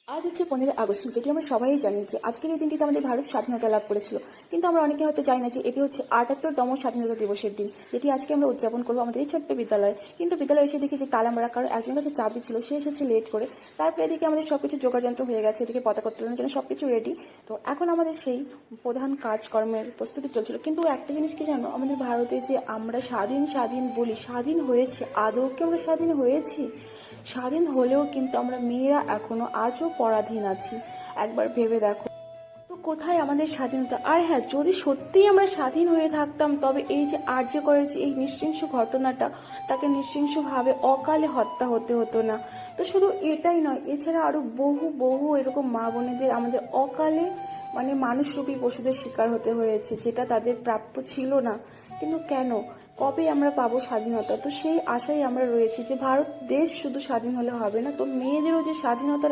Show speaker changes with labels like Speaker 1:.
Speaker 1: আজ হচ্ছে 15ই আগস্ট, যেটি আমরা সবাই জানি যে আজকের এই দিনটিতে আমাদের ভারত স্বাধীনতা লাভ করেছিল। কিন্তু আমরা অনেকে হয়তো জানি না যে এটি হচ্ছে 78তম স্বাধীনতা দিবসের দিন, যেটি আজকে আমরা উদযাপন করবো আমাদের এই ছোট্ট বিদ্যালয়ে। কিন্তু বিদ্যালয়ে এসে দেখি যে তালা মারা, কারণ একজন কাছে চাবি ছিল, সে এসেছে লেট করে। তারপরে এদিকে আমাদের সবকিছু যোগাযন্ত্র হয়ে গেছে, এদিকে পতাকা উত্তোলনের জন্য সবকিছু রেডি। তো এখন আমাদের সেই প্রধান কাজকর্মের প্রস্তুতি চলছিল। কিন্তু একটা জিনিস কি জানো, আমাদের ভারতে যে আমরা স্বাধীন স্বাধীন বলি, স্বাধীন হয়েছে, আদৌ কি আমরা স্বাধীন হয়েছি? স্বাধীন হলেও কিন্তু আমরা মেয়েরা এখনো আজও পরাধীন আছি। একবার ভেবে দেখো তো, কোথায় আমাদের স্বাধীনতা? আর হ্যাঁ, যদি সত্যিই আমরা স্বাধীন হয়ে থাকতাম, তবে এই যে আর্য করের যে এই নৃশংস ঘটনাটা, তাকে নৃশংসভাবে অকালে হত্যা হতে হতো না। তো শুধু এটাই নয়, এছাড়া আরো বহু বহু এরকম মা বোনেদের আমাদের অকালে মানুষরূপী পশুদের শিকার হতে হয়েছে, যেটা তাদের প্রাপ্য ছিল না। কিন্তু কেন? কবে আমরা পাবো স্বাধীনতা? তো সেই আশায় আমরা রয়েছি যে ভারত দেশ শুধু স্বাধীন হলে হবে না, তো মেয়েদেরও যে স্বাধীনতার